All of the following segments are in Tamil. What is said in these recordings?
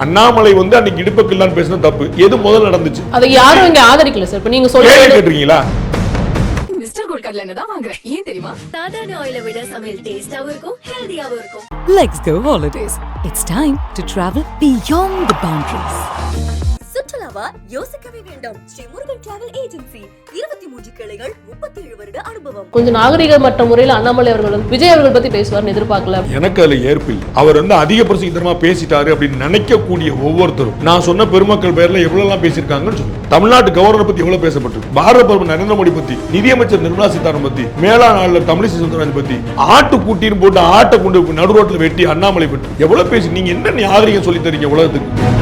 அண்ணாமலை அன்னைக்கு இடுப்புக்கெல்லாம் பேசின தப்பு எது முதல்ல நடந்துச்சு? அதை யாரும் இங்க ஆதரிக்கல சார். இப்ப நீங்க சொல்லுங்க கேக்குறீங்களா? மிஸ்டர் கோல்கட்ல என்ன தான் வாங்குறேன் ஏன் தெரியுமா? சாதாரண ஆயிலை விட சமையல் டேஸ்டாவும் இருக்கும் ஹெல்தியாவும் இருக்கும். Let's go holidays. It's time to travel beyond the boundaries. சுற்றுலாவா யோசிக்கவே வேண்டாம். ஸ்ரீ முருகன் டிராவல் ஏஜென்சி 23 கிளைகள் 37 வருட அனுபவம். கொஞ்சம் நாகரிகமற்ற முறையில் அண்ணாமலை அவர்கள் விஜய் அவர்கள் பத்தி பேசுவார்னு எதிர்பார்க்கல. எனக்கு அதுல ஏற்பில் அவர் அதிக பிரசித்தமா பேசிட்டாரு அப்படின்னு நினைக்கக்கூடிய ஒவ்வொருத்தரும் நான் சொன்ன பெருமக்கள் பேர்ல எவ்வளவு பேசியிருக்காங்கன்னு சொல்லுங்க. தமிழ்நாட்டு கவர்னர் பத்தி எவ்வளவு பேசப்பட்டிருக்கு, பாரத பிரதமர் நரேந்திர மோடி பத்தி, நிதியமைச்சர் நிர்மலா சீதாராமன் பத்தி, மேலாண் ஆளுநர் தமிழிசை சவுந்தரராஜன் பத்தி, ஆட்டு கூட்டின்னு போட்டு ஆட்டை கொண்டு நடு ரோட்ல வெட்டி அண்ணாமலை பற்றி எவ்வளவு பேசி நீங்க என்ன நாகரிகம் சொல்லி தரீங்க உலகத்துக்கு?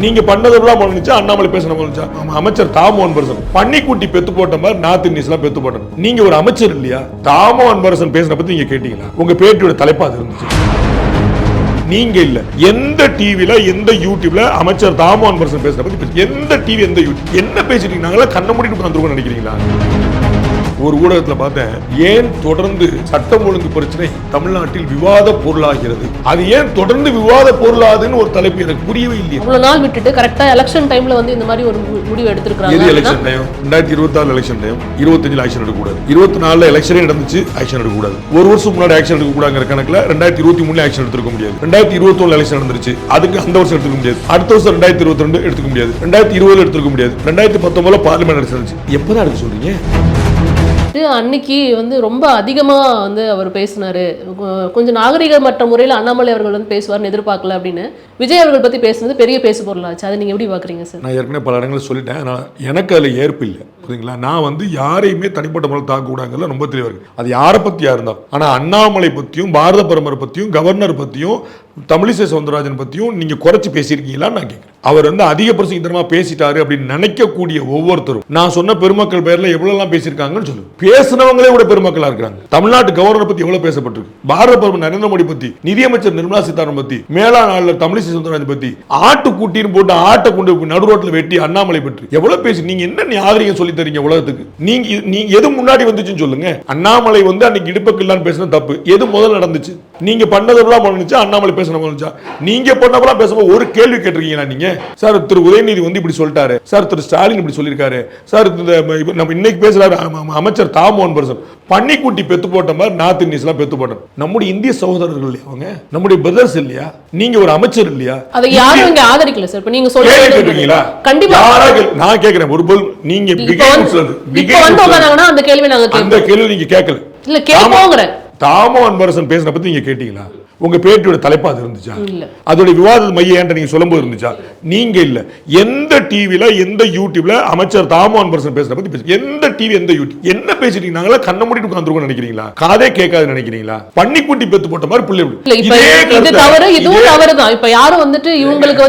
நீங்க பண்ணதெல்லாம் முடிஞ்சா அண்ணாமலை பேசணும் முடிஞ்சா அமைச்சர் தாமோகன் பரசன் பன்னிக்குட்டி பெத்து போட்ட மாதிரி நார்த் இந்தியன்ஸ் எல்லாம் பெத்து போட்டோம். நீங்க ஒரு அமைச்சர் இல்லையா? தாமோகன் பரசன் பேசின பத்தி நீங்க கேட்டீங்களா? உங்க பேட்டியோட தலைப்பா அது இருந்துச்சு. நீங்க இல்ல எந்த டிவில எந்த யூடியூப்ல அமைச்சர் தாமோகன் பரசன் பேசின பத்தி எந்த டிவி எந்த யூடியூப் என்ன பேசிட்டீங்க? நாங்களா கண்ண மூடிட்டு வந்துருக்கோம் நினைக்கிறீங்களா? ஒரு ஊடகத்தில் பார்த்தேன், ஏன் தொடர்ந்து சட்டம் ஒழுங்கு பிரச்சனை தமிழ்நாட்டில் விவாத பொருளாகிறது, அது ஏன் தொடர்ந்து விவாத பொருளாதுன்னு ஒரு தலைப்பு எனக்கு புரியவே இல்லையா? அவ்வளவு நாள் விட்டுட்டு கரெக்டா எலெக்ஷன் டைம்ல இந்த மாதிரி ஒரு முடிவு எடுத்திருக்காங்க. எது election time? 2024 election time. 25 action எடுக்க கூடாது. 24 எலெக்ஷனே நடந்துச்சு, ஆக்ஷன் எடுக்க கூடாது. ஒரு வருஷம் முன்னாடி ஆக்ஷன் எடுக்க கூடாதுங்கிற கணக்குல 2023 ஆக்ஷன் எடுத்துக்க முடியாது. 2021 எலெக்ஷன் நடந்துச்சு, அதுக்கு அந்த வருஷம் எடுத்துக்க முடியாது. அடுத்த வருஷம் 2022 எடுத்துக்க முடியாது. 2020 எடுத்துக்க முடியாது. 2019 பார்லிமெண்ட் நடந்துச்சு. எப்பதான் எடுக்க சொல்றீங்க? அன்னைக்கு ரொம்ப அதிகமா அவர் பேசினாரு. கொஞ்சம் நாகரிகமற்ற முறையில் அண்ணாமலை அவர்கள் பேசுவார்னு எதிர்பார்க்கல அப்படின்னு விஜய் அவர்கள் பத்தி பேசுனது பெரிய பேசு பொருளாச்சு. அதை நீங்க எப்படி பாக்குறீங்க சார்? நான் ஏற்கனவே பல இடங்களில் சொல்லிட்டேன், எனக்கு அதுல ஏற்பு இல்லை. புரியுதுங்களா? நான் யாரையுமே தனிப்பட்ட முறையில் தாக்க கூடாதுல ரொம்ப தெளிவாக இருக்கு. அது யாரை பத்தியா இருந்தாலும். ஆனா அண்ணாமலை பத்தியும் பாரத பிரதமர் பத்தியும் கவர்னர் பத்தியும் தமிழிசை சவுந்தரராஜன் பத்தியும் நீங்க குறைச்சு பேசியிருக்கீங்களான்னு நான் கேட்கிறேன். அவர் அதிக பிரசித்தமா பேசிட்டாரு அப்படின்னு நினைக்கக்கூடிய ஒவ்வொருத்தரும் நான் சொன்ன பெருமக்கள் பேர்ல எவ்வளவு பேசியிருக்காங்கன்னு சொல்லுங்க. பேசினவங்களே கூட பெருமக்களா இருக்காங்க. தமிழ்நாட்டு கவர்னர் பத்தி எவ்வளவு பேசப்பட்டிருக்கு, பாரத பிரதமர் நரேந்திர மோடி பத்தி, நிதியமைச்சர் நிர்மலா சீதாராமன் பத்தி, மேலாண் ஆளுநர் தமிழிசை சவுந்தரராஜன் பத்தி, ஆட்டு கூட்டின்னு போட்டு ஆட்டை கொண்டு நடு ரோட்ல வெட்டி அண்ணாமலை பற்றி எவ்வளவு பேசி நீங்க என்ன நாகரிகம் சொல்லி தரீங்க உலகத்துக்கு? நீங்க எது முன்னாடி வந்துச்சுன்னு சொல்லுங்க. அண்ணாமலை அன்னைக்கு இடுப்புக்கெல்லாம் பேசின தப்பு எது முதல்ல நடந்துச்சு? நீங்க பண்ணதெல்லாம் முடிஞ்சா அண்ணாமலை பேசணும் முடிஞ்சா நீங்க பண்ணதெல்லாம் பேசும்போது ஒரு கேள்வி கேட்டிருக்கீங்களா? நீங்க சார் திரு உதயநிதி இப்படி சொல்லிட்டாரு, சார் திரு ஸ்டாலின் இப்படி சொல்லியிருக்காரு, சார் நம்ம இன்னைக்கு பேசுறாரு அமைச்சர் தாமோகன் பரசன் பன்னிக்குட்டி பெத்து போட்ட மாதிரி நார்த் இந்தியன்ஸ் எல்லாம் பெத்து போட்டோம். நம்முடைய இந்திய சகோதரர்கள் இல்லையா அவங்க? நம்முடைய பிரதர்ஸ் இல்லையா? நீங்க ஒரு அமைச்சர் இல்லையா? அதை யாரும் இங்க ஆதரிக்கல சார். இப்ப நீங்க சொல்றீங்களா? கண்டிப்பா நான் கேக்குறேன். ஒரு போல் நீங்க அந்த கேள்வி நாங்க அந்த கேள்வி நீங்க கேட்கல. இல்ல கேட்போங்கற தாமோகன் பரசன் பேசின பத்தி நீங்க கேட்டீங்களா? உங்க பேட்டியோட தலைப்பா அது இருந்துச்சா? அதோட விவாத மைய ஏன்ட்ட நீங்க சொல்லும்போது இருந்துச்சா? நீங்க இல்ல எந்த டிவில எந்த யூடியூப்ல அமைச்சர் தாமோகன் பரசன் பேசுற பத்தி எந்த டிவி எந்த யூடியூப் என்ன பேசிட்டீங்க? நாங்களா கண்ண மூடிட்டு உட்கார்ந்துருக்கோம் நினைக்கிறீங்களா? காதே கேட்காது நினைக்கிறீங்களா? பன்னிக்குட்டி பெத்து போட்ட மாதிரி பிள்ளை இது தவறு, இதுவும் தவறுதான். இப்ப யாரும் இவங்களுக்கு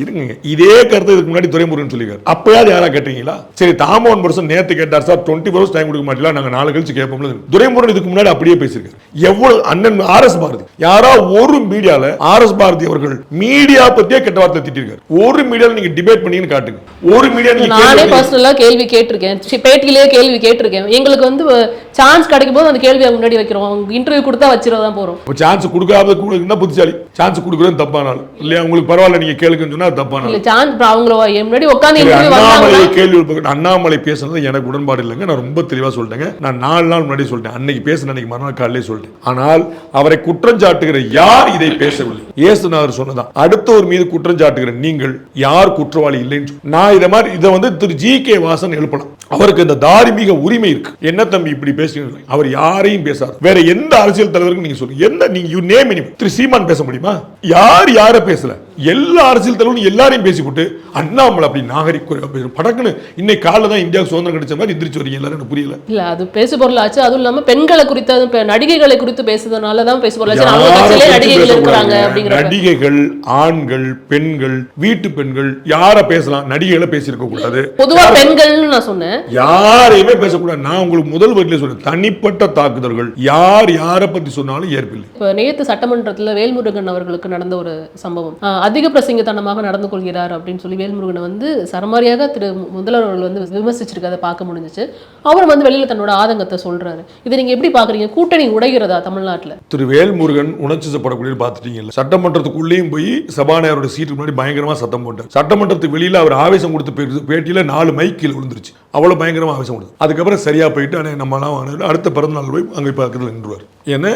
இருங்க, இதே கருத்து இதுக்கு முன்னாடி துரைமுருகன் சொல்லிருக்காரு. அப்பயாவது யாரா கேட்டீங்களா? சரி, தாமோகன் பரசன் நேத்து கேட்டார் சார், 24 hours டைம் கொடுக்க மாட்டீங்களா, நாங்க 4 கழிச்சு கேட்போம்ல. துரைமுருகன் இதுக்கு முன்னாடி அப்படியே பேசியிருக்காரு. எவ்வளவு அண்ணன் ஆர்எஸ் பாரதி யாரா ஒரு மீடியால ஆர்எஸ் பாரதி அவர்கள் மீடியா பத்தியே கெட்ட வார்த்தை திட்டிருக்காரு. ஒரு மீடியால நீங்க டிபேட் பண்ணீங்கன்னு காட்டுங்க. ஒரு மீடியா நானே பர்சனலா கேள்வி கேட்டிருக்கேன், பேட்டியிலேயே கேள்வி கேட்டிருக்கேன். எங்களுக்கு சான்ஸ் கிடைக்கும் போது அந்த கேள்வியை முன்னாடி வைக்கிறோம். இன்டர்வியூ கொடுத்தா வச்சிரதான் போறோம். சான்ஸ் கொடுக்காத கூட புத்திசாலி. சான்ஸ் கொடுக்கறது தப்பானாலும் இல்லையா? உங்களுக்கு பரவாயில்ல நீங்க கேளுங்கன்னு சொன்னா தப்பானாலும் இல்ல. சான்ஸ் அவங்கள முன்னாடி உட்கார்ந்து இன்டர்வியூ வந்தாங்க. கேள்வி அண்ணாமலை பேசுறது எனக்கு உடன்பாடு இல்லைங்க. நான் ரொம்ப தெளிவா சொல்லிட்டேங்க. நான் 4 நாள் முன்னாடி சொல்லிட்டேன். அன்னைக்கு பேசின அன்னைக்கு மறுநாள் காலையிலே சொல்லிட்டேன். ஆனால் அவரை குற்றம் சாட்டுகிற யார் இதை பேசவில்லை? இயேசுநாதர் சொன்னதான். அடுத்தவர் மீது குற்றம் சாட்டுகிற நீங்கள் யார் குற்றவாளி இல்லைன்னு நான் இதை திரு ஜி.கே. வாசன் எழுப்பலாம். அவருக்கு இந்த தார்மீக உரிமை இருக்கு. என்ன தம்பி இப்படி பேசுறீங்க? அவர் யாரையும் பேசார். வேற எந்த அரசியல் தலைவருக்கு நீங்க சொல்லுங்க, என்ன நீங்க யூ நேம் எனி. திரு சீமான் பேச முடியுமா? யார பேசல? எல்லா அரசியல் தலைவரும் எல்லாரையும் பேசிவிட்டு அண்ணாமலை அப்படி நாகரிக படக்குன்னு இன்னைக்கு காலைல தான் இந்தியாவுக்கு சுதந்திரம் கிடைச்ச மாதிரி எந்திரிச்சு வரீங்க. எல்லாரும் எனக்கு புரியல. இல்ல அது பேசு பொருள் ஆச்சு. அதுவும் இல்லாம பெண்களை குறித்து நடிகைகளை குறித்து பேசுறதுனால தான் பேசு பொருள் ஆச்சு. நடிகைகள் இருக்காங்க அப்படிங்கிற நடிகைகள், ஆண்கள், பெண்கள், வீட்டு பெண்கள் யார பேசலாம், நடிகைகளை பேசியிருக்க கூடாது. பொதுவா பெண்கள்னு நான் சொன்னேன், யாரையுமே பேசக்கூடாது. நான் உங்களுக்கு முதல் வரியிலே சொன்னேன், தனிப்பட்ட தாக்குதல்கள் யாரை பத்தி சொன்னாலும் ஏற்பில்லை. இப்ப நேத்து சட்டமன்றத்தில் வேல்முருகன் அவர்களுக்கு நடந்த ஒரு சம்பவம், அதிக பிரசங்கத்தனமாக நடந்து கொள்கிறார் அப்படின்னு சொல்லி வேல்முருகனை வந்து சரமாரியாக திரு முதல்வர் அவர்கள் வந்து விமர்சிச்சிருக்கதை பார்க்க முடிஞ்சிச்சு. அவர் வந்து வெளியில தன்னோட ஆதங்கத்தை சொல்றாரு. இதை நீங்க எப்படி பாக்குறீங்க? கூட்டணி உடைகிறதா தமிழ்நாட்டுல? திரு வேல்முருகன் உணர்ச்சிப்படக்கூடிய பார்த்துட்டீங்கல்ல, சட்டமன்றத்துக்குள்ளேயும் போய் சபாநாயகரோட சீட்டுக்கு முன்னாடி பயங்கரமா சத்தம் போட்டார். சட்டமன்றத்துக்கு வெளியில அவர் ஆவேசம் கொடுத்து பேட்டியில 4 மைக் கீழே விழுந்துருச்சு. அவ்வளவு பயங்கரமா ஆவேசம் கொடுத்து அதுக்கப்புறம் சரியா போயிட்டு நம்மளாம் அடுத்த பிறந்த நாள் போய் அங்கே பக்கத்தில் நின்றுவார். ஏன்னா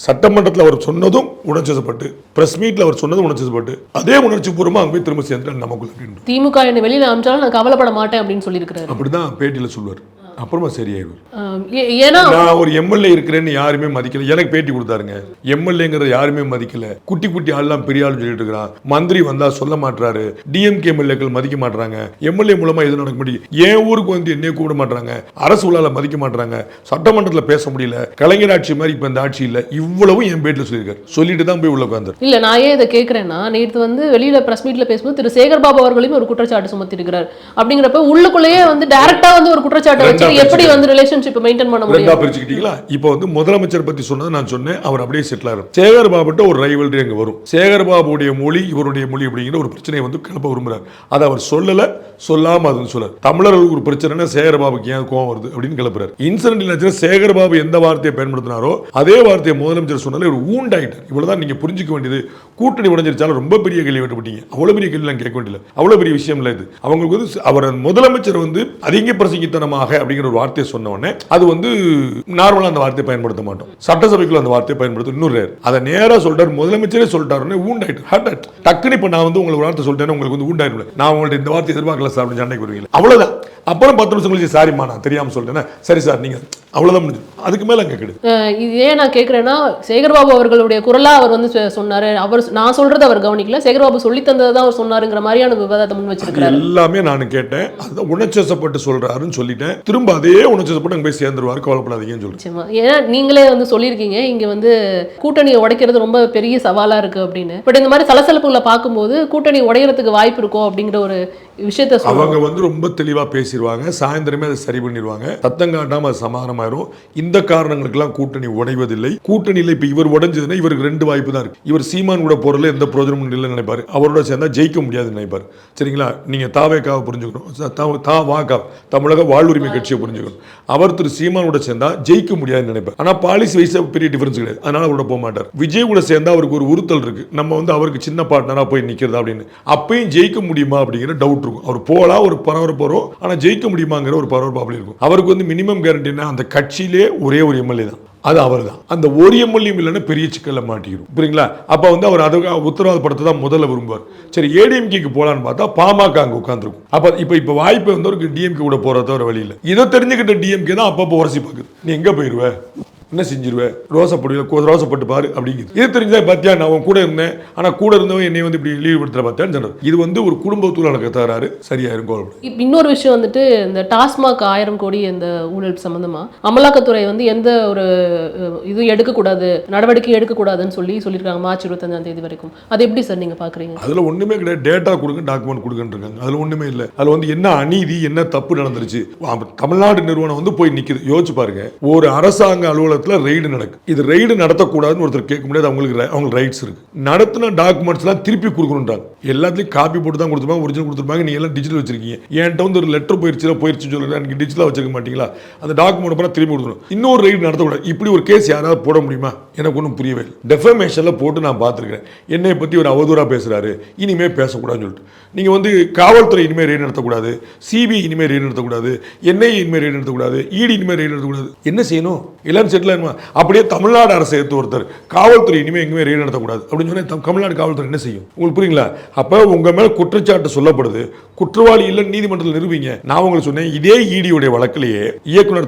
சட்டமன்றத்தில் அவர் சொன்னதும் உணர்ச்சிப்பட்டு, பிரஸ் மீட்ல அவர் சொன்னதும் உணர்ச்சிப்பட்டு, அதே உணர்ச்சி பூர்வமா அங்கே போய் திரும்ப சேர்ந்து நமக்குள்ள திமுக என்ன வெளியில அனுப்பிச்சாலும் நான் கவலைப்பட மாட்டேன் அப்படின்னு சொல்லியிருக்கிறாரு. அப்படிதான் பேட்டியில சொல்லுவார். அப்புறமா சரியாயிடும். ஏன்னா நான் ஒரு எம்எல்ஏ இருக்கிறேன்னு யாருமே மதிக்கல. எனக்கு பேட்டி கொடுத்தாருங்க. எம்எல்ஏங்கிறத யாருமே மதிக்கல. குட்டி குட்டி ஆள்லாம் பெரிய ஆள் சொல்லிட்டு இருக்கிறான். மந்திரி வந்தா சொல்ல மாட்டாரு. டிஎம்கே எம்எல்ஏக்கள் மதிக்க மாட்டாங்க. எம்எல்ஏ மூலமா எது நடக்க முடியும்? என் ஊருக்கு வந்து என்னைய கூட மாட்டாங்க. அரசு உள்ளால மதிக்க மாட்டாங்க. சட்டமன்றத்தில் பேச முடியல. கலைஞர் ஆட்சி மாதிரி இப்ப இந்த ஆட்சி இல்ல. இவ்வளவும் என் பேட்டில் சொல்லியிருக்காரு. சொல்லிட்டு தான் போய் உள்ள உட்கார்ந்தார். இல்ல, நான் ஏன் இதை கேட்கிறேன்னா, நேற்று வந்து வெளியில பிரஸ் மீட்ல பேசும்போது திரு சேகர் பாபு அவர்களையும் ஒரு குற்றச்சாட்டு சுமத்தி இருக்கிறார். அப்படிங்கிறப்ப உள்ளுக்குள்ளேயே வந்து டைரக்டா வந்து ஒரு குற்றச்சாட்டை வச்சு எப்படி வந்து ரிலேஷன்ஷிப் மெயின்டைன் பண்ண முடியும்? ரெண்டா பிரிச்சுக்கிட்டீங்களா? இப்போ வந்து முதலமைச்சர் பத்தி சொன்னது நான் சொன்னேன். அவர் அப்படியே செட்டில் ஆகும். சேகர் பாபுட்ட ஒரு ரைவல்ரி அங்க வரும். சேகர் பாபுடைய மொழி இவருடைய மொழி அப்படிங்கிற ஒரு பிரச்சனையை வந்து கிளப்ப விரும்புறாரு. அதை அவர் சொல்லல, சொல்லாம அது சொல்றாரு. தமிழர்களுக்கு ஒரு பிரச்சனை, சேகர் பாபுக்கு ஏன் கோவம் வருது அப்படின்னு கிளப்புறாரு. இன்சிடென்ட் சேகர் பாபு எந்த வார்த்தையை பயன்படுத்தினாரோ அதே வார்த்தையை முதலமைச்சர் சொன்னாலே ஒரு ஊண்டாயிட்டார். இவ்வளவுதான் நீங்க புரிஞ்சுக்க வேண்டியது. கூட்டணி உடைஞ்சிருச்சாலும் ரொம்ப பெரிய கேள்வி விட்டுப்பட்டீங்க. அவ்வளவு பெரிய கேள்வி கேட்க வேண்டியது, அவ்வளவு பெரிய விஷயம் இல்லை இது. அவங்களுக்கு வந்து அவர் முதலமைச்சர் வந்து அதிக பிரசங்கித்தனமாக அப்படிங்கிற ஒரு வார்த்தையை சொன்ன உடனே அது வந்து நார்மலா அந்த வார்த்தையை பயன்படுத்த மாட்டோம். சட்டசபைக்குள்ள அந்த வார்த்தையை பயன்படுத்த இன்னொரு அதை நேரா சொல்றாரு. முதலமைச்சரே சொல்லிட்டாரு ஊண்டாயிட்டு. டக்குனு இப்ப நான் வந்து உங்களுக்கு வார்த்தை சொல்லிட்டேன், உங்களுக்கு வந்து ஊண்டாயிட்டு நான் உங்கள்ட்ட இந்த வார்த்தை எதிர்பார்க்கல சார் அப்படின்னு சண்டைக்கு வருவீங்க. அவ்வளவுதான். அப்புறம் 10 நிமிஷம் கழிச்சு சாரிம்மா நான் தெரியாம சொல்லிட்டேன், சரி சார் நீங்க, அவ்வளவுதான் முடிஞ்சது. அதுக்கு மேல அங்க கிடையாது. இது ஏன் நான் கேட்கிறேன்னா, சேகர்பாபு அவர்களுடைய குரலா அவர் வந்து சொன்னாரு. அவர் நான் சொல்றது அவர் கவனிக்கல, சேகர்பாபு சொல்லி தந்ததான் அவர் சொன்னாருங்கிற மாதிரியான விவாதத்தை முன் வச்சிருக்காரு. எல்லாமே நான் கேட்டேன். அது உணர்ச்சிப்பட்டு சொல்றாருன்னு சொல்லிட்டேன். திரும்ப அதே உணர்ச்சிப்பட்டு அங்க போய் சேர்ந்துருவாரு, கவலைப்படாதீங்கன்னு சொல்றேன். ஏன்னா நீங்களே வந்து சொல்லியிருக்கீங்க இங்க வந்து கூட்டணியை உடைக்கிறது ரொம்ப பெரிய சவாலா இருக்கு அப்படின்னு. பட் இந்த மாதிரி சலசலப்புகளை பார்க்கும்போது கூட்டணி உடையறதுக்கு வாய்ப்பு இருக்கும் அப்படிங்கிற ஒரு விஷயத்த அவங்க வந்து ரொம்ப தெளிவா பேசிடுவாங்க. சாயந்தரமே அதை சரி பண்ணிடுவாங்க. சத்தம் காட்டாம அது சமாதானமாயிரும். இந்த காரணங்களுக்கெல்லாம் கூட்டணி உடைவதில்லை. கூட்டணியில் இப்ப இவர் உடைஞ்சதுன்னா இவருக்கு 2 வாய்ப்பு தான் இருக்கு. இவர் சீமான் கூட போறதுல எந்த பிரயோஜனமும் இல்லைன்னு நினைப்பாரு. அவரோட சேர்ந்தா ஜெயிக்க முடியாதுன்னு நினைப்பாரு. சரிங்களா? நீங்க தாவேக்காவை புரிஞ்சுக்கணும், தமிழக வாழ்வுரிமை கட்சியை புரிஞ்சுக்கணும். அவர் திரு சீமானோட சேர்ந்தா ஜெயிக்க முடியாதுன்னு நினைப்பார். ஆனா பாலிசி வைஸா பெரிய டிஃபரன்ஸ் கிடையாது. அதனால அவரோட போக மாட்டார். விஜய் கூட சேர்ந்தா அவருக்கு ஒரு உறுத்தல் இருக்கு, நம்ம வந்து அவருக்கு சின்ன பார்ட்னரா போய் நிக்கிறதா அப்படின்னு. அப்பயும் ஜெயிக்க முடியுமா அப்படிங்கிற டவுட் இருக்கும். அவர் போலாம், ஒரு பரபரப்பு வரும். ஆனா ஜெயிக்க முடியுமாங்கிற ஒரு பரபரப்பு அப்படி இருக்கும். அவருக்கு வந்து மினிமம் கேரண்டினா அந்த கட்சியிலே ஒரே ஒரு எம்எல்ஏ தான், அது அவர் தான். அந்த ஒரு எம்எல்ஏ இல்லைன்னா பெரிய சிக்கல்ல மாட்டிக்கிறோம். புரியுங்களா? அப்ப வந்து அவர் அதை உத்தரவாதப்படுத்த தான் முதல்ல விரும்புவார். சரி, ஏடிஎம்கேக்கு போலான்னு பார்த்தா பாமக அங்க உட்கார்ந்துருக்கும். அப்ப இப்ப வாய்ப்பு வந்து ஒரு டிஎம்கே கூட போறத ஒரு வழி இல்லை. இதை தெரிஞ்சுக்கிட்ட டிஎம்கே தான் அப்பப்போ உரசி பார்க்குது. நீ எங்க போயிருவ, என்ன செஞ்சிருவேன், ரோசப்பட்டு பாரு அப்படிங்குது. இது தெரிஞ்சா பார்த்தியா நான் கூட இருந்தேன், ஆனா கூட இருந்தவன் என்னை வந்து இப்படி இழிவுபடுத்துற பார்த்தியான்னு சொல்றாரு. இது வந்து ஒரு குடும்பத்தூள் நடக்க தகராறு, சரியா இருக்கும். இன்னொரு விஷயம் வந்துட்டு, இந்த டாஸ்மாக் 1000 கோடி இந்த ஊழல் சம்பந்தமா அமலாக்கத்துறை வந்து எந்த ஒரு இது எடுக்கக்கூடாது, நடவடிக்கை எடுக்கக்கூடாதுன்னு சொல்லியிருக்காங்க மார்ச் 25ஆம் தேதி வரைக்கும். அது எப்படி சார் நீங்க பாக்குறீங்க? அதுல ஒண்ணுமே கிடையாது. டேட்டா கொடுங்க, டாக்குமெண்ட் கொடுங்கன்னு. அதுல ஒண்ணுமே இல்லை. அதுல வந்து என்ன அநீதி, என்ன தப்பு நடந்துருச்சு. தமிழ்நாடு நிறுவனம் வந்து போய் நிக்குது. யோசிச்சு பாருங்க, ஒரு அரசாங்க அலுவலகம் ரைடு நடக்கு. இது ரைடு நடத்தக்கூடாதுன்னு ஒருத்தர் கேட்க முடியாது. அவங்க ரைட்ஸ் இருக்கு. நடத்தின டாக்குமெண்ட்ஸ் எல்லாம் திருப்பி கொடுக்கணும்ன்றாங்க. எல்லாத்தையும் காப்பி போட்டு தான் கொடுத்துருப்பாங்க, ஒரிஜினல் கொடுத்துருப்பாங்க. நீங்க எல்லாம் டிஜிட்டல் வச்சிருக்கீங்க. என்கிட்ட வந்து ஒரு லெட்டர் போயிருச்சு சொல்லுங்க, நீங்க டிஜிட்டலா வச்சிருக்க மாட்டீங்களா? அந்த டாக்குமெண்ட் பூரா திருப்பி கொடுக்கணும். இன்னொரு ரைடு நடத்தக்கூடாது. இப்படி ஒரு கேஸ் யாராவது போட முடியுமா? எனக்கு ஒன்றும் புரியவே இல்லை. டெஃபமேஷன்ல போட்டு நான் பார்த்துருக்கேன். என்னை பத்தி ஒரு அவதூறா பேசுறாரு, இனிமே பேசக்கூடாதுன்னு சொல்லிட்டு நீங்க வந்து காவல்துறை இனிமே ரைடு நடத்தக்கூடாது, சிபிஐ இனிமே ரைடு நடத்தக்கூடாது, என்ஐஏ இனிமே ரைடு நடத்தக்கூடாது, இடி இனிமே ரைடு நடத்தக்கூடாது. என்ன செய்யணும்? எல்லாரும் செட்டில் ஆயிருமா? அப்படியே தமிழ்நாடு அரசு எடுத்து ஒருத்தர் காவல்துறை இனிமே எங்குமே ரைடு நடத்தக்கூடாது அப்படின்னு சொன்னா தமிழ்நாடு காவல்துறை என்ன செய்யும்? உங்களுக்கு புரியுங்களா? அப்ப உங்க மேல குற்றச்சாட்டு சொல்லப்படுது, குற்றவாளி இல்ல நீதிமன்றத்தில் நிரூபிங்க. நான் உங்களுக்கு சொன்னேன், இதே ஈடியுடைய வழக்கிலேயே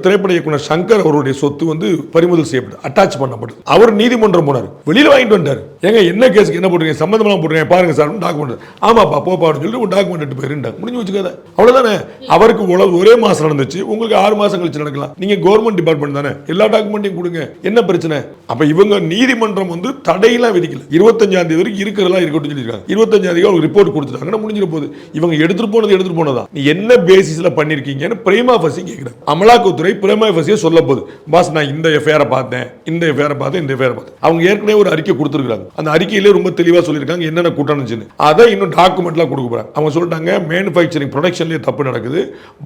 திரைப்பட இயக்குனர் சங்கர் அவருடைய சொத்து வந்து பறிமுதல் செய்யப்பட்டு அட்டாச் பண்ணப்பட்டது. அவர் நீதிமன்றம் போனார், வெளியில வாங்கிட்டு வந்தார். ஏங்க என்ன கேஸுக்கு என்ன போடுறீங்க, சம்பந்தமா போடுறீங்க பாருங்க சார் டாக்குமெண்ட். ஆமாப்பா போப்பான்னு சொல்லிட்டு ஒரு டாக்குமெண்ட் எடுத்து போயிருந்தாங்க, முடிஞ்சு வச்சுக்காத. அவ்வளவுதானே. அவருக்கு ஒரே மாசம் நடந்துச்சு, உங்களுக்கு 6 மாசம் கழிச்சு நடக்கலாம். நீங்க கவர்மெண்ட் டிபார்ட்மெண்ட் தானே, எல்லா டாக்குமெண்ட்டையும் கொடுங்க, என்ன பிரச்சனை? அப்ப இவங்க நீதிமன்றம் வந்து தடையெல்லாம் விதிக்கல. 25ஆம் தேதி வரைக்கும் இருக்கிறதெல்லாம் இருக்கட்டும் சொல்லியிருக்காங்க. 25ஆம் தேதி அவங்க ரிப்போர்ட் கொடுத்துட்டாங்க, முடிஞ்சிட போகுது. இவங்க எடுத்துட்டு போனதா நீ என்ன பேசிஸ்ல பண்ணிருக்கீங்கன்னு பிரைமா ஃபேசி கேட்கிறாங்க. அமலாக்கத்துறை பிரைமா ஃபேசியை சொல்ல போகுது, பாஸ் நான் இந்த எஃப்ஐஆர் பார்த்தேன், இந்த எஃப்ஐஆர் பார்த்தேன், இந்த எஃப்ஐஆர் பார்த்தேன். அவங்க ஏற்கனவே ஒரு அறிக்கை கொடுத்துருக்காங்க. அந்த அறிக்கையிலே ரொம்ப தெளிவா சொல்லியிருக்காங்க என்னென்ன குற்றம் இருந்துச்சுன்னு. அதை இன்னும் டாக்குமெண்ட்லாம் கொடுக்க போறாங்க. அவங்க சொல்லிட்டாங்க மேனுஃபேக்சரிங் ப்ரொடக்ஷன்லயே தப்பு நடக்குது,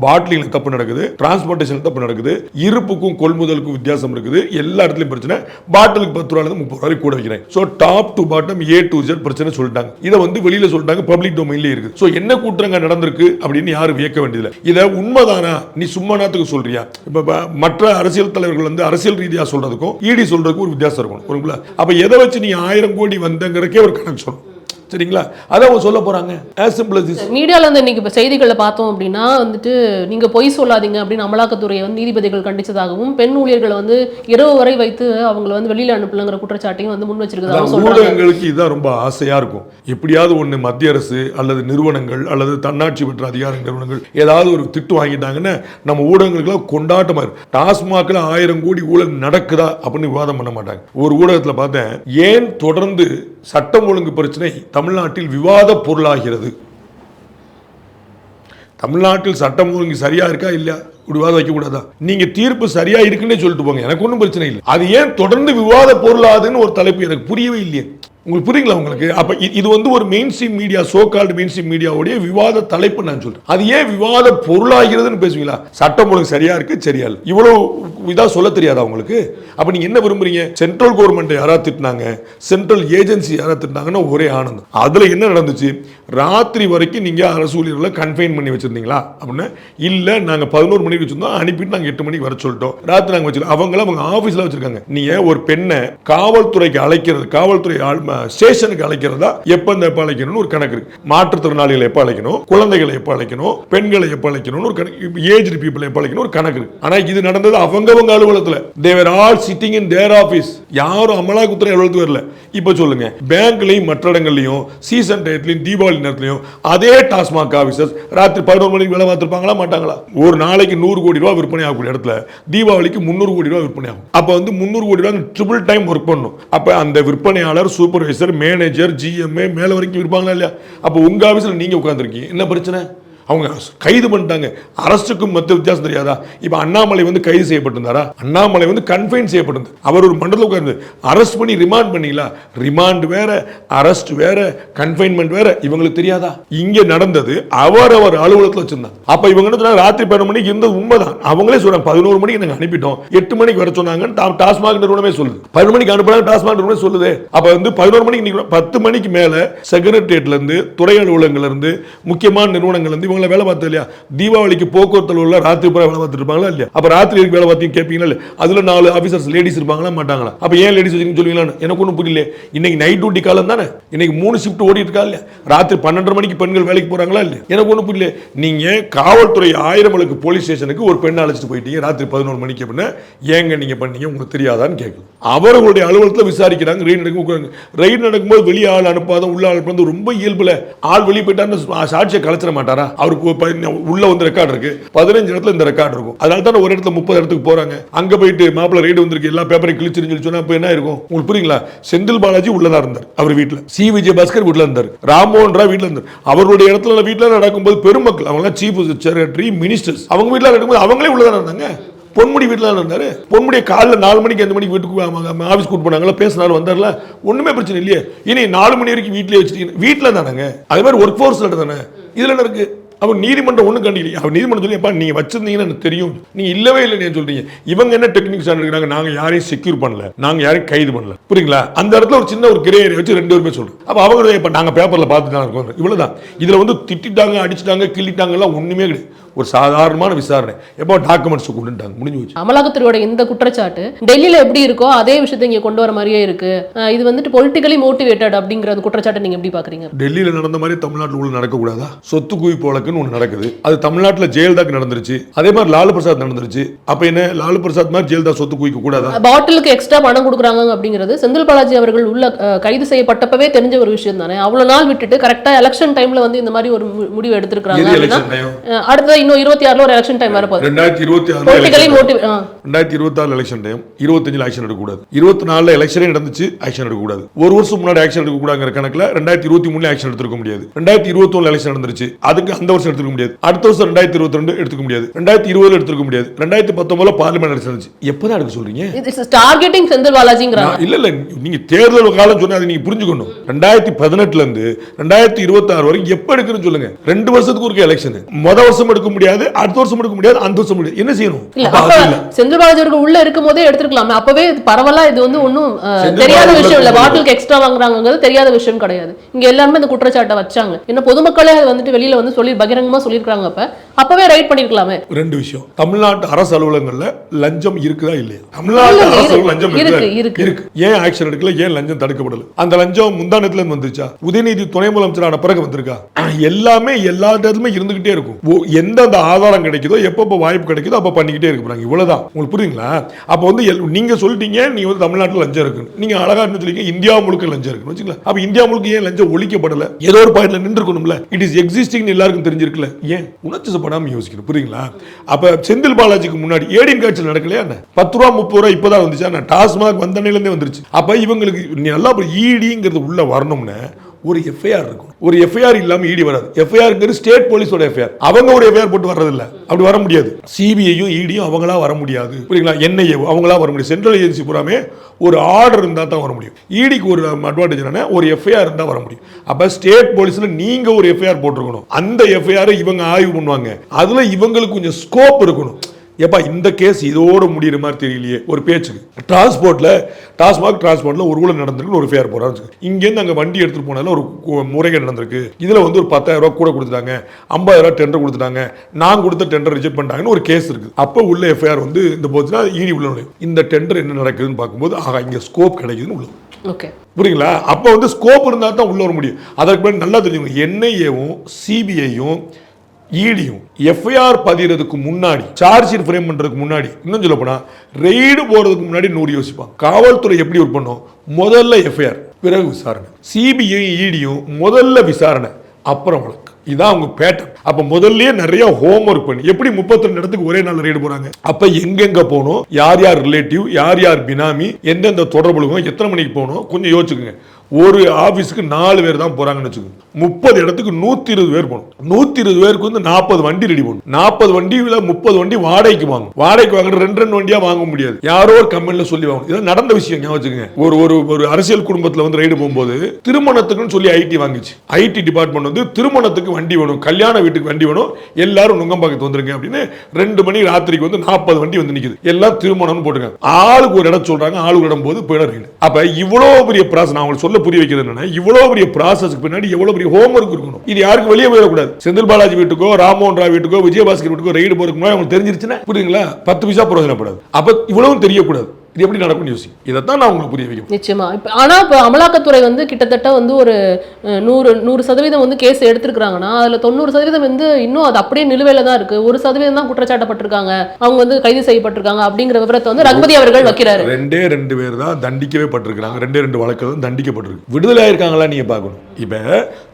பாட்லிங்ல தப்பு நடக்குது, டிரான்ஸ்போர்ட்டேஷன் தப்பு நடக்குது, இருப்புக்கும் கொள்முதலுக்கும் வித்தியாசம் இருக்குது, எல்லா இடத்துலயும் பிரச்சனை. பாட்டிலுக்கு 10 ரூபாயில 30 ரூபாய் கூட வைக்கிறேன். So top to bottom A to Z பிரச்சனை சொல்லிட்டாங்க. இதை வந்து வெளியில சொல்லிட்டாங்க, பப்ளிக் டொமைன்லயே இருக்கு. சோ என்ன குற்றங்கள் நடந்திருக்கு அப்படின்னு யாரும் வியக்க வேண்டியதில்லை. இதை உண்மைதானா நீ சும்மா நாத்துக்கு சொல்றியா? இப்ப மற்ற அரசியல் தலைவர்கள் வந்து அரசியல் ரீதியா சொல்றதுக்கும் இடி சொல்றதுக்கும் ஒரு வித்தியாசம் இருக்கும். அப்ப எதை வச்சு நீ 1000 கோடி வந்தங்கிறக்கே ஒரு கணக்கு சொல்லணும். சரிங்களா? அதை அவங்க சொல்ல போறாங்க. as simple as this. மீடியால வந்து இன்னைக்கு செய்திகளை பார்த்தோம் அப்படின்னா வந்துட்டு நீங்க பொய் சொல்லாதீங்க அப்படின்னு அமலாக்கத்துறையை வந்து நீதிபதிகள் கண்டிச்சதாகவும், பெண் ஊழியர்களை வந்து இரவு வரை வைத்து அவங்களை வந்து வெளியில அனுப்பலங்கிற குற்றச்சாட்டையும் வந்து முன் வச்சிருக்கதாகவும் சொல்றாங்க. ஊடகங்களுக்கு இதுதான் ரொம்ப ஆசையா இருக்கும். எப்படியாவது ஒண்ணு மத்திய அரசு அல்லது நிறுவனங்கள் அல்லது தன்னாட்சி பெற்ற அதிகார நிறுவனங்கள் ஏதாவது ஒரு திட்டு வாங்கிட்டாங்கன்னா நம்ம ஊடகங்களுக்கு கொண்டாட்டமா இருக்கு. டாஸ்மாக்ல 1000 கோடி ஊழல் நடக்குதா அப்படின்னு விவாதம் பண்ண மாட்டாங்க. ஒரு ஊடகத்துல பார்த்தேன், ஏன் தொடர்ந்து சட்டம் ஒழுங்கு பிரச்சனை தமிழ்நாட்டில் விவாத பொருளாகிறது? தமிழ்நாட்டில் சட்டம் ஒழுங்கு சரியா இருக்கா இல்லையா விவாதம் வைக்க கூடாதா? நீங்க தீர்ப்பு சரியா இருக்குன்னே சொல்லிட்டு போங்க, எனக்கு ஒன்றும் பிரச்சனை இல்லை. அது ஏன் தொடர்ந்து விவாத பொருளாதுன்னு ஒரு தலைப்பு எனக்கு புரியவே இல்லையே. உங்களுக்கு புரியுங்களா உங்களுக்கு? அப்ப இது வந்து ஒரு main stream media, so called main stream மீடியாவுடைய விவாத தலைப்பு நான் சொல்றேன். அது ஏன் விவாத பொருளாகிறதுன்னு பேசுவீங்களா? சட்டம் ஒழுங்கு சரியா இருக்கு, சரியா இல்லை, இவ்வளவு இதா சொல்ல தெரியாதா உங்களுக்கு? அப்ப நீங்க என்ன விரும்புறீங்க? சென்ட்ரல் கவர்மெண்ட் யாராவது திட்டினாங்க, சென்ட்ரல் ஏஜென்சி யாராவது திட்டினாங்கன்னா ஒரே ஆனந்தம். அதுல என்ன நடந்துச்சு? ராத்திரி வரைக்கும் நீங்க அரசு ஊழியர்களை கன்ஃபைன் பண்ணி வச்சிருந்தீங்களா அப்படின்னு? இல்ல, நாங்க 11 மணிக்கு வச்சிருந்தோம், அனுப்பிட்டு நாங்க 8 மணிக்கு வர சொல்லிட்டோம். ராத்திரி நாங்க வச்சிருக்கோம். அவங்க ஆபீஸ்ல வச்சிருக்காங்க. நீங்க ஒரு பெண்ணை காவல்துறைக்கு அழைக்கிறது, காவல்துறை ஸ்டேஷனுக்கு அழைக்கிறதா எப்ப எப்ப அழைக்கணும்னு ஒரு கணக்கு இருக்கு. மாற்றுத்திறனாளிகளை எப்ப அழைக்கணும், குழந்தைகளை எப்ப அழைக்கணும், பெண்களை எப்ப அழைக்கணும், ஒரு கணக்கு, ஏஜ்டு பீப்புள் எப்ப அழைக்கணும் ஒரு கணக்கு இருக்கு. ஆனா இது நடந்தது அவங்க அலுவலகத்துல. they were all sitting in their office. யாரும் அமலாக்கத்துறை அலுவலகத்துக்கு வரல. இப்ப சொல்லுங்க, பேங்க்லயும் மற்ற இடங்கள்லயும் சீசன் டயத்துலயும் தீபாவளி நேரத்துலயும் அதே டாஸ்மாக் ஆபீசர்ஸ் ராத்திரி 11 மணிக்கு வேலை பார்த்திருப்பாங்களா மாட்டாங்களா? ஒரு நாளைக்கு 100 கோடி ரூபாய் விற்பனை ஆகக்கூடிய இடத்துல தீபாவளிக்கு 300 கோடி ரூபாய் விற்பனை ஆகும். அப்ப வந்து 300 கோடி ரூபாய் ட்ரிபிள் டைம் ஒர்க் பண்ணும். அப்ப அந்த விற்பனையாளர், சூப்பர்வைசர், மேனேஜர், ஜிஎம்ஏ மேல வரைக்கும் இருப்பாங்களா இல்லையா? அப்ப உங்க ஆபீஸ்ல நீங்க உட்கார்ந்துருக்கீங்க, என்ன பிரச்சனை? அவங்க கைது பண்ணிட்டாங்க. அரசுக்கும் மற்ற வித்தியாசம் தெரியாதா? இப்ப அண்ணாமலை வந்து கைது செய்யப்பட்டிருந்தாரா? அண்ணாமலை வந்து கன்ஃபைன் செய்யப்பட்டிருந்தார். அவர் ஒரு மண்டலத்தில் உட்கார்ந்து அரெஸ்ட் பண்ணி ரிமாண்ட் பண்ணீங்களா? ரிமாண்ட் வேற, அரெஸ்ட் வேற, கன்ஃபைன்மெண்ட் வேற. இவங்களுக்கு தெரியாதா? இங்க நடந்தது அவர் அலுவலகத்தில் வச்சிருந்தாங்க. அப்ப இவங்க ராத்திரி 12 மணிக்கு இருந்தது உண்மைதான். அவங்களே சொல்றாங்க 11 மணிக்கு நாங்க அனுப்பிட்டோம், 8 மணிக்கு வர சொன்னாங்க. டாஸ்மாக் நிறுவனமே சொல்லுது 11 மணிக்கு அனுப்பினாங்க, டாஸ்மாக் நிறுவனம் சொல்லுது. அப்ப வந்து 11 மணிக்கு 10 மணிக்கு மேல செக்ரட்டரியேட்ல இருந்து, துறை அலுவலகங்கள்ல இருந்து, முக்கியமான நிறுவனங்கள்ல இருந்து இவங்களை வேலை பார்த்தது இல்லையா? தீபாவளிக்கு போக்குவரத்து உள்ள ராத்திரி பூரா வேலை பார்த்துட்டு இருப்பாங்களா இல்லையா? அப்ப ராத்திரி வேலை பார்த்து கேட்பீங்களா? அதுல 4 ஆபீசர்ஸ் லேடிஸ் இருப்பாங்களா மாட்டாங்களா? அப்ப ஏன் லேடிஸ் சொல்லுவீங்களா? எனக்கு ஒன்றும் புரியல. இன்னைக்கு நைட் டியூட்டி காலம் தானே, இன்னைக்கு 3 ஷிஃப்ட் ஓடிட்டு இருக்கா இல்லையா? ராத்திரி 12:30 மணிக்கு பெண்கள் வேலைக்கு போறாங்களா இல்லையா? எனக்கு ஒன்றும் புரியல. நீங்க காவல்துறை 1000 மணிக்கு போலீஸ் ஸ்டேஷனுக்கு ஒரு பெண்ணை அழைச்சிட்டு போயிட்டீங்க ராத்திரி 11 மணிக்கு அப்படின்னா ஏங்க நீங்க பண்ணீங்க உங்களுக்கு தெரியாதான்னு கேட்கலாம். அவர்களுடைய அலுவலகத்தில் விசாரிக்கிறாங்க. ரெய்டு நடக்கும்போது வெளியே ஆள் அனுப்பாத உள்ள அனுப்புறது ரொம்ப இயல்புல. ஆள் வெளியே போயிட்டான்னு சாட்சியை கலைச்சிட மாட்டாரா? அவருக்கு உள்ள வந்து ரெக்கார்டு இருக்கு, 15 இடத்துல இந்த ரெக்கார்டு இருக்கும். அதனால தான் ஒரு இடத்துல 30 இடத்துக்கு போறாங்க. அங்க போயிட்டு மாப்பிள்ள ரெய்டு வந்திருக்கு, எல்லா பேப்பரையும் கிழிச்சிருன்னு சொன்னா அப்ப என்ன இருக்கும் உங்களுக்கு புரியுங்களா? செந்தில் பாலாஜி உள்ளதா இருந்தார், அவர் வீட்டுல. சி விஜயபாஸ்கர் வீட்டுல இருந்தார், ராம்மோகன் ராவ் வீட்டுல இருந்தார். அவருடைய இடத்துல வீட்டுல நடக்கும்போது பெருமக்கள், அவங்க சீஃப் செக்ரட்டரி, மினிஸ்டர்ஸ், அவங்க வீட்டுல நடக்கும்போது அவங்களே உள்ளதா இருந்தாங்க. பொன்முடி வீட்டில் இருந்தாரு. பொன்முடிய காலைல 4 மணிக்கு 5 மணிக்கு வீட்டுக்கு ஆஃபீஸ் கூட்டு போனாங்களா, பேசினாலும் வந்தார்ல, ஒண்ணுமே பிரச்சனை இல்லையே. இனி 4 மணி வரைக்கும் வீட்டிலே வச்சுட்டீங்க, வீட்டில் தானேங்க. அதே மாதிரி ஒர்க் ஃபோர்ஸ்ல தானே. இதுல என்ன இருக்கு? அவர் நீதிமன்றம் ஒன்றும் கண்டிக்கல. அவர் நீதிமன்றம் சொல்லி நீங்க வச்சிருந்தீங்கன்னு எனக்கு தெரியும், நீங்க இல்லவே இல்லை சொல்றீங்க. இவங்க என்ன டெக்னிக்ஸ் எடுக்கிறாங்க? நாங்க யாரையும் செக்யூர் பண்ணல, நாங்க யாரையும் கைது பண்ணல, புரியுங்களா? அந்த இடத்துல ஒரு சின்ன ஒரு கிரே ஏரியா வச்சு 2 பேருமே சொல்றோம். அப்ப அவங்க இப்ப நாங்க பேப்பர்ல பார்த்துட்டு தான் இருக்கோம், இவ்வளவுதான். இதுல வந்து திட்டாங்க, அடிச்சுட்டாங்க, கிள்ளிட்டாங்க எல்லாம் ஒண்ணுமே கிடையாது. ஒரு சாதாரணமான விசாரணை. எப்போ டாக்குமெண்ட்ஸ் கொண்டுட்டாங்க, முடிஞ்சு போச்சு. அமலாக்கத்துறையோட இந்த குற்றச்சாட்டு டெல்லியில எப்படி இருக்கோ அதே விஷயத்தை இங்க கொண்டு வர மாதிரியே இருக்கு. இது வந்துட்டு பொலிட்டிக்கலி மோட்டிவேட்டட் அப்படிங்கிற குற்றச்சாட்டை நீங்க எப்படி பாக்குறீங்க? டெல்லியில நடந்த மாதிரி தமிழ்நாட்டில் உள்ள நடக்கக்கூடாதா? சொத்து குவிப்பு வழக்குன்னு ஒன்று நடக்குது, அது தமிழ்நாட்டில் ஜெயலலிதாக்கு நடந்துருச்சு. அதே மாதிரி லாலு பிரசாத் நடந்துருச்சு. அப்ப என்ன லாலு பிரசாத் மாதிரி ஜெயலலிதா சொத்து குவிக்க கூடாதா? பாட்டிலுக்கு எக்ஸ்ட்ரா பணம் கொடுக்குறாங்க அப்படிங்கிறது செந்தில் பாலாஜி அவர்கள் உள்ள கைது செய்யப்பட்டப்பவே தெரிஞ்ச ஒரு விஷயம் தானே. அவ்வளவு நாள் விட்டுட்டு கரெக்டா எலெக்ஷன் டைம்ல வந்து இந்த மாதிரி ஒரு முடிவு எடுத்திருக்காங்க. அடுத்த இன்னும் 26ல ஒரு எலெக்ஷன் டைம் வரப்போகுது. 2026 எலெக்ஷன் டைம், 25ல ஆக்ஷன் எடுக்க கூடாது. 24ல எலெக்ஷனே நடந்துச்சு, ஆக்ஷன் எடுக்க கூடாது. ஒரு வருஷம் முன்னாடி ஆக்ஷன் எடுக்க கூடாதுங்கிற கணக்குல 2023ல ஆக்ஷன் எடுத்துக்க முடியாது. 2021 எலெக்ஷன் நடந்துருச்சு, அதுக்கு அந்த வருஷம் வருஷம் எடுத்துக்க முடியாது, அடுத்த வருஷம் 2022 எடுத்துக்க முடியாது, 2020 எடுத்துக்க முடியாது, 2019 பார்லிமெண்ட் எலெக்ஷன் இருந்துச்சு. எப்பதான் எடுக்க சொல்றீங்க? இட்ஸ் டார்கெட்டிங் செந்தில் பாலாஜிங்கறாங்க. இல்ல நீங்க தேர்தல் காலம் சொன்னா அதை நீங்க புரிஞ்சுக்கணும். 2018 இருந்து 2026 வரைக்கும் எப்ப எடுக்கணும்னு சொல்லுங்க. 2 வருஷத்துக்கு ஒரு எலெக்ஷன். முதல் வருஷம் எடுக்க முடியாது, அடுத்த வருஷம் எடுக்க முடியாது, அந்த வருஷம் முடியாது. என்ன செய்யணும்? செந்தில் பாலாஜி அவர்கள் உள்ள இருக்கும் போதே எடுத்துக்கலாமே. அப்பவே பரவலா இது வந்து ஒன்னும் தெரியாத விஷயம் இல்ல. பாட்டிலுக்கு எக்ஸ்ட்ரா வாங்குறாங்கிறது தெரியாத விஷயம் கிடையாது. இங்க எல்லாருமே இந்த குற்றச்சாட்டை வச்சாங்க. என்ன பொதுமக்களே வந்துட்டு வெளியில வந்து சொல்லி பகிரங்கமா சொல்லிருக்காங்க. அப்பவே ரைட் பண்ணிருக்கலாமே. ரெண்டு விஷயம். தமிழ்நாட்டு அரசு அலுவலகங்கள்ல லஞ்சம் இருக்குதா இல்லையா? தமிழ்நாட்டு அரசு லஞ்சம் இருக்கு. ஏன் ஆக்ஷன் எடுக்கல? ஏன் லஞ்சம் தடுக்கப்படல? அந்த லஞ்சம் முந்தானத்துல இருந்து வந்துச்சா? உதயநிதி துணை முதலமைச்சரான பிறகு வந்திருக்கா? எல்லாமே எல்லா இடத்துலயுமே இருந்துகிட்டே இருக்கும். எந்தெந்த ஆதாரம் கிடைக்குதோ, எப்பப்ப வாய்ப்பு கிடைக்குதோ அப்ப பண்ணிக்கிட்டே இருக்காங்க. இவ்வளவுதான். உங்களுக்கு புரியுங்களா? அப்ப வந்து நீங்க சொல்லிட்டீங்க நீங்க வந்து தமிழ்நாட்டில் லஞ்சம் இருக்கு. நீங்க அழகா சொல்லிங்க இந்தியா முழுக்க லஞ்சம் இருக்கு வச்சுக்கலாம். அப்ப இந்தியா முழுக்க ஏன் லஞ்சம் ஒழிக்கப்படல? ஏதோ ஒரு பாயிண்ட்ல நின்று இருக்கணும்ல. இட் இஸ் எக்ஸிஸ்டிங் எல்லாருக்கும் தெரிஞ்சிருக்குல்ல. ஏன் உணர்ச்சிப்படாம யோசிக்கணும்? புரியுங்களா? அப்ப செந்தில் பாலாஜிக்கு முன்னாடி ஏடிஎம் காட்சியில் நடக்கலையா? 10 ரூபா 30 ரூபா இப்பதான் வந்துச்சா? டாஸ்மாக் வந்தனையில இருந்தே வந்துருச்சு. அப்ப இவங்களுக்கு நல்லா ஈடிங்கிறது உள்ள வரணும்னு ஒரு எஃப்ஐஆர் இருக்கும். ஒரு எஃப்ஐஆர் இல்லாம ஈடி வராது. எஃப்ஐஆர் ஸ்டேட் போலீஸோட எஃப்ஐஆர். அவங்க ஒரு எஃப்ஐஆர் போட்டு வர்றது இல்ல. அப்படி வர முடியாது. சிபிஐயும் ஈடியும் அவங்களா வர முடியாது. புரியுங்களா? என்ஐஏ அவங்களா வர முடியும். சென்ட்ரல் ஏஜென்சி பூராமே ஒரு ஆர்டர் இருந்தா தான் வர முடியும். ஈடிக்கு ஒரு அட்வான்டேஜ் என்ன? ஒரு எஃப்ஐஆர் இருந்தா வர முடியும். அப்ப ஸ்டேட் போலீஸ்ல நீங்க ஒரு எஃப்ஐஆர் போட்டிருக்கணும். அந்த எஃப்ஐஆர் இவங்க ஆய்வு பண்ணுவாங்க. அதுல இவங்களுக்கு கொஞ்சம் ஸ்கோப் இருக்கணும். எப்பா இந்த கேஸ் இதோட முடிகிற மாதிரி தெரியலையே ஒரு பேச்சுக்கு. டாஸ்மாக் டிரான்ஸ்போர்ட்ல ஒரு ஊழல் நடந்திருக்கு, ஒரு ஃபேர் போறாங்க. இங்கேருந்து அங்கே வண்டி எடுத்துட்டு போனதுல ஒரு முறைகேடு நடந்திருக்கு. இதுல வந்து ஒரு 10,000 ரூபாய் கூட கொடுத்துட்டாங்க, 50,000 ரூபாய் டெண்டர் கொடுத்துட்டாங்க, நான் கொடுத்த டெண்டர் ரிஜெக்ட் பண்ணிட்டாங்கன்னு ஒரு கேஸ் இருக்கு. அப்போ உள்ள எஃப்ஐஆர் வந்து இந்த போச்சுன்னா ஈடி உள்ள இந்த டெண்டர் என்ன நடக்குதுன்னு பார்க்கும்போது ஆகா இங்க ஸ்கோப் கிடைக்குதுன்னு உள்ள. ஓகே புரியுங்களா? அப்போ வந்து ஸ்கோப் இருந்தால் தான் உள்ள வர முடியும். அதற்கு முன்னாடி நல்லா தெரிஞ்சுக்கணும். என்ஐஏவும் சிபிஐயும் ஈடியும் எஃப்ஐஆர் பதிகிறதுக்கு முன்னாடி, சார்ஜ் ஷீட் ஃப்ரேம் பண்றதுக்கு முன்னாடி, இன்னும் சொல்ல போனா ரெய்டு போறதுக்கு முன்னாடி 100 யோசிப்பாங்க. காவல்துறை எப்படி ஒர்க் பண்ணும்? முதல்ல எஃப்ஐஆர், பிறகு விசாரணை. சிபிஐ ஈடியும் முதல்ல விசாரணை, அப்புறம் வழக்கு. இதான் அவங்க பேட்டர்ன். அப்ப முதல்லயே நிறைய ஹோம் ஒர்க் பண்ணி எப்படி 32 இடத்துக்கு ஒரே நாள் ரெய்டு போறாங்க. அப்ப எங்கெங்க போகணும், யார் யார் ரிலேட்டிவ், யார் யார் பினாமி, எந்தெந்த தொடர்புகளும், எத்தனை மணிக்கு போகணும் கொஞ்சம் யோசிச்சுக்கோங்க. ஒரு ஆபீஸ்க்கு 4 பேர் தான் போறாங்கன்னு வச்சுக்கோங்க. 30 இடத்துக்கு 120 பேர் போகணும். 120 பேருக்கு வந்து 40 வண்டி ரெடி பண்ணணும். 40 வண்டியில 30 வண்டி வாடகைக்கு வாங்கும். வாடகைக்கு வாங்குற 2 வண்டியா வாங்க முடியாது. யாரோ ஒரு கம்பெனில சொல்லி வாங்கணும். இது நடந்த விஷயம். ஞாபகம் வச்சுக்கோங்க. ஒரு அரசியல் குடும்பத்துல வந்து ரைடு போகும்போது திருமணத்துக்குன்னு சொல்லி ஐடி வாங்கிச்சு. ஐடி டிபார்ட்மெண்ட் வந்து திருமணத்துக்கு வண்டி வேணும், கல்யாண வீட்டுக்கு வண்டி வேணும், எல்லாரும் நுங்கம்பாக்கத்து வந்துருங்க அப்படின்னு 2 மணி ராத்திரிக்கு வந்து 40 வண்டி வந்து நிக்குது. எல்லாம் திருமணம்னு போட்டுருக்காங்க. ஆளுக்கு ஒரு இடம் சொல்றாங்க, ஆளுக்கு இடம் போது போயிட ரைடு. அப்ப இவ்வளவு பெரிய ப்ராசஸ் நான் உங்களுக்கு சொல்ல புரிய வைக்கிறது என்னன்னா, இவ்வளவு பெரிய ப்ராசஸ்க்கு பின்னாடி எவ்வளவு பெரிய ஹோம்வொர்க் இருக்கணும். இது யாருக்கு வெளியே போயிடக்கூடாது. செந்தில் பாலாஜி வீட்டுக்கோ, ராமோகன் ராவ் வீட்டுக்கோ, விஜயபாஸ்கர் வீட்டுக்கோ ரைடு போறதுக்கு முன்னாடி அவங்களுக்கு தெரிஞ்சிருச்சுன்னா புரியுங்களா? 10 பைசா பிரயோஜனப்படாது. அப்ப இவ்வளவும் தெரியக்கூடாது. இது எப்படி நடக்கும் யோசி. இதைத்தான் நான் உங்களுக்கு புரிய வைக்கும். நிச்சயமா. ஆனா இப்போ அமலாக்கத்துறை வந்து கிட்டத்தட்ட வந்து ஒரு 100% வந்து கேஸ் எடுத்திருக்காங்கன்னா அதுல 90% வந்து இன்னும் அது அப்படியே நிலுவையில தான் இருக்கு. 1% தான் குற்றச்சாட்டப்பட்டிருக்காங்க, அவங்க வந்து கைது செய்யப்பட்டிருக்காங்க அப்படிங்கிற விவரத்தை வந்து ரகுபதி அவர்கள் வைக்கிறாரு. 2 பேர் தான் தண்டிக்கவே பட்டிருக்காங்க. 2 வழக்குகள் தான் தண்டிக்கப்பட்டிருக்கு. விடுதலை ஆயிருக்காங்களா நீங்க பார்க்கணும். இப்ப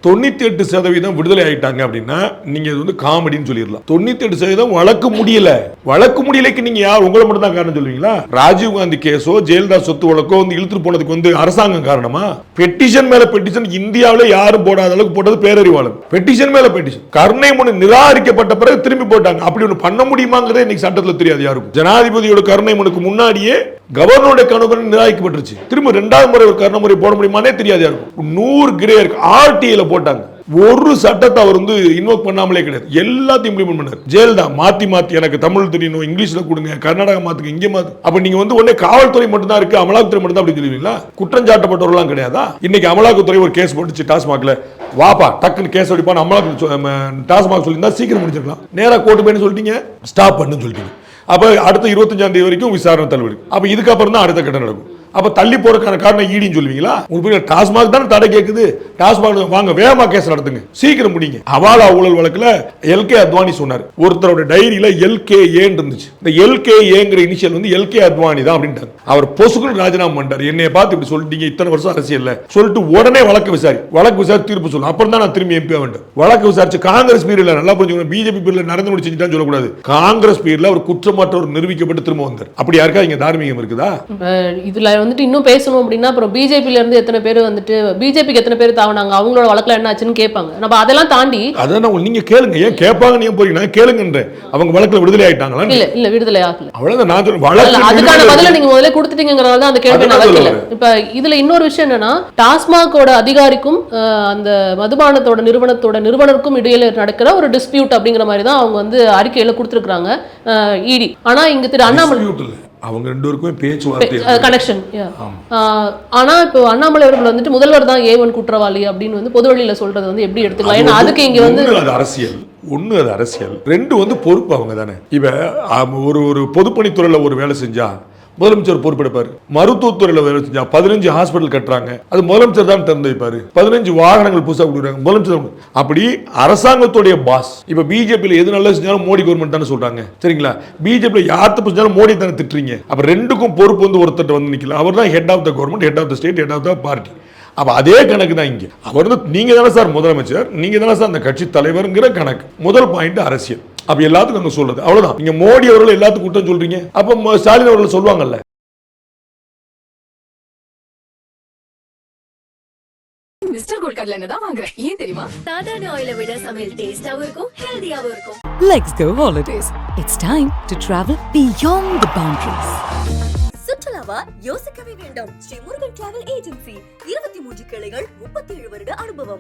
98% விடுதலை ஆயிட்டாங்க அப்படின்னா நீங்க இது வந்து காமெடின்னு சொல்லிடலாம். 98% வழக்கு முடியல. வழக்கு முடியலைக்கு நீங்க யார் உங்களை மட்டும் தான் காரணம் சொல்லுவீங்களா? ராஜீவ் காந்தி கேஸோ ஜெயலலிதா சொத்து வழக்கோ வந்து இழுத்துட்டு போனதுக்கு வந்து அரசாங்கம் காரணமா? பெட்டிஷன் மேல பெட்டிஷன் இந்தியாவில யாரும் போடாத அளவுக்கு போட்டது பேரறிவாளன். பெட்டிஷன் மேல பெட்டிஷன் கருணை மனு நிராகரிக்கப்பட்ட பிறகு திரும்பி போட்டாங்க. அப்படி ஒன்று பண்ண முடியுமாங்கிறதே இன்னைக்கு சட்டத்துல தெரியாது யாருக்கும். ஜனாதிபதியோட கருணை மனுக்கு முன்னாடியே கவர்னருடைய கருணை நிராகரிக்கப்பட்டுருச்சு. திரும்ப 2வது முறை ஒரு கருணை முறை போட முடியுமானே தெரியாது யாருக்கும். 100 கிரே இருக்கு. ஆர்டிஐல போட்டாங்க. ஒரு சட்டத்தை அவர் வந்து இன்வோக் பண்ணாமலே கிடையாது. எல்லாத்தையும் இம்ப்ளிமெண்ட் பண்ணார். ஜெயலலிதா மாத்தி எனக்கு தமிழ் தெரியணும், இங்கிலீஷ்ல கொடுங்க, கர்நாடகா மாத்துங்க, இங்கே மாத்து. அப்ப நீங்க வந்து உடனே காவல்துறை மட்டும் தான் இருக்கு, அமலாக்கத்துறை மட்டும் தான் அப்படி சொல்லுவீங்களா? குற்றஞ்சாட்டப்பட்டவர்களாம் கிடையாதா? இன்னைக்கு அமலாக்கத்துறை ஒரு கேஸ் போட்டுச்சு டாஸ்மாக்ல. வாப்பா டக்குன்னு கேஸ் அடிப்பான் அமலாக்க டாஸ்மாக் சொல்லியிருந்தா சீக்கிரம் முடிச்சிருக்கலாம். நேரா கோர்ட்டு போய் சொல்லிட்டீங்க, ஸ்டாப் பண்ணுன்னு சொல்லிட்டீங்க. அப்ப அடுத்த 25ஆம் தேதி வரைக்கும் விசாரணை தள்ளுபடி. அப்ப இதுக்கப்புறம் தான் அடுத்த கட்டம் நடக்கும். அப்ப தள்ளி போறதுக்கான காரணம் ஈடின்னு சொல்லுவீங்களா? உங்களுக்கு டாஸ்மாக் தான் தடை கேக்குது. டாஸ்மாக் வாங்க வேகமா கேஸ் நடத்துங்க, சீக்கிரம் முடிங்க. ஹவாலா ஊழல் வழக்குல எல்கே அத்வானி சொன்னார். ஒருத்தரோட டைரியில எல்கேஏ இருந்துச்சு. இந்த எல்கேஏங்கிற இனிஷியல் வந்து எல்கே அத்வானி தான் அப்படின்ட்டாங்க. அவர் பொசுக்குன்னு ராஜினாமா பண்ணிட்டார். என்னைய பார்த்து இப்படி சொல்லிட்டீங்க, இத்தனை வருஷம் அரசியல்ல சொல்லிட்டு உடனே வழக்கு விசாரி தீர்ப்பு சொல்லணும். அப்புறம் தான் நான் திரும்பி எம்பி ஆவேன். வழக்கு விசாரிச்சு காங்கிரஸ் பீரியட்ல நல்லா புரிஞ்சுக்கணும். பிஜேபி பீரியட்ல நரேந்திர மோடி செஞ்சுட்டான்னு சொல்லக்கூடாது. காங்கிரஸ் பீரியட்ல அவர் குற்றமற்றவர் நிரூபிக்கப்பட்டு திரும்ப வந்தார். அப்படி யாருக்கா இங்க தார்மீகம் இருக்குதா? இதுல வந்துட்டு இன்னும் பேசணும் அப்படின்னா அப்புறம் பிஜேபில இருந்து எத்தனை பேர் வந்துட்டு பிஜேபிக்கு எத்தனை பேர் தாவனாங்க, அவங்களோட வழக்குல என்ன ஆச்சுன்னு கேட்பாங்க. நம்ம அதெல்லாம் தாண்டி அதான் நீங்க கேளுங்க, ஏன் கேட்பாங்க நீங்க போறீங்க, கேளுங்கன்றேன். அவங்க வழக்குல விடுதலை ஆயிட்டாங்களா? இல்ல விடுதலை ஆகல. அவ்வளவுதான் நான் சொல்றேன். வழக்கு அதுக்கான பதில நீங்க முதல்ல கொடுத்துட்டீங்கங்கறதால தான் அந்த கேள்வி நான் வைக்கல. இப்ப இதுல இன்னொரு விஷயம் என்னன்னா, டாஸ்மாகோட அதிகாரிக்கும் அந்த மதுபானத்தோட நிறுவனருக்கும் இடையில நடக்கிற ஒரு டிஸ்பியூட் அப்படிங்கிற மாதிரி தான் அவங்க வந்து அறிக்கையில கொடுத்திருக்காங்க இடி. ஆனா இங்க திரு அண்ணாமலை அவங்க ரெண்டு பேருக்குமே பேச்சுவார்த்தை கனெக்ஷன். ஆனா இப்போ அண்ணாமலை அவர்கள் வந்துட்டு முதல்வர் தான் A1 குற்றவாளி அப்படின்னு வந்து பொது வழியில சொல்றது வந்து எப்படி எடுத்துக்கலாம்? ஏன்னா அதுக்கு இங்க வந்து அது அரசியல், ஒண்ணு அது அரசியல், ரெண்டு வந்து பொறுப்பு அவங்க தானே. இப்ப ஒரு பொதுப்பணித்துறையில ஒரு வேலை செஞ்சா முதலமைச்சர் பொறுப்பெடுப்பாரு. மருத்துவத்துறையில வேலை செஞ்சா 15 ஹாஸ்பிட்டல் கட்டுறாங்க, அது முதலமைச்சர் தான் திறந்து வைப்பாரு. 15 வாகனங்கள் புதுசா கொடுக்குறாங்க, முதலமைச்சர். அப்படி அரசாங்கத்துடைய பாஸ். இப்ப பிஜேபியில எது நல்லா செஞ்சாலும் மோடி கவர்மெண்ட் தானே சொல்றாங்க, சரிங்களா? பிஜேபியில யார் தப்பு செஞ்சாலும் மோடி தானே திட்டுறீங்க. அப்ப ரெண்டுக்கும் பொறுப்பு வந்து ஒருத்தர் வந்து நிக்கல. அவர் தான் head of the government, head of the state, head of the party. அப்ப அதே கணக்கு தான் இங்க. அவர் வந்து நீங்க தானே சார் முதலமைச்சர், நீங்க தானே சார் அந்த கட்சி தலைவர்ங்கிற கணக்கு. முதல் பாயிண்ட் அரசியல். அப்ப எல்லாத்துக்கும் அங்க சொல்றது அவ்வளவுதான். நீங்க மோடி அவர்கள் எல்லாத்துக்கும் குற்றம் சொல்றீங்க, அப்ப ஸ்டாலின் அவர்கள் சொல்லுவாங்கல்ல. மிஸ்டர் கோல்ட் கடலை எண்ணெய் தான் வாங்குறேன். ஏன் தெரியுமா? சாதாரண ஆயிலை விட சமையல் டேஸ்டாவும் இருக்கும், ஹெல்தியாவும் இருக்கும். Let's go holidays. It's time to travel beyond the boundaries. சுற்றுலாவா யோசிக்கவே வேண்டாம். ஸ்ரீ முருகன் டிராவல் ஏஜென்சி 23 கிளைகள், 37 வருட அனுபவம்.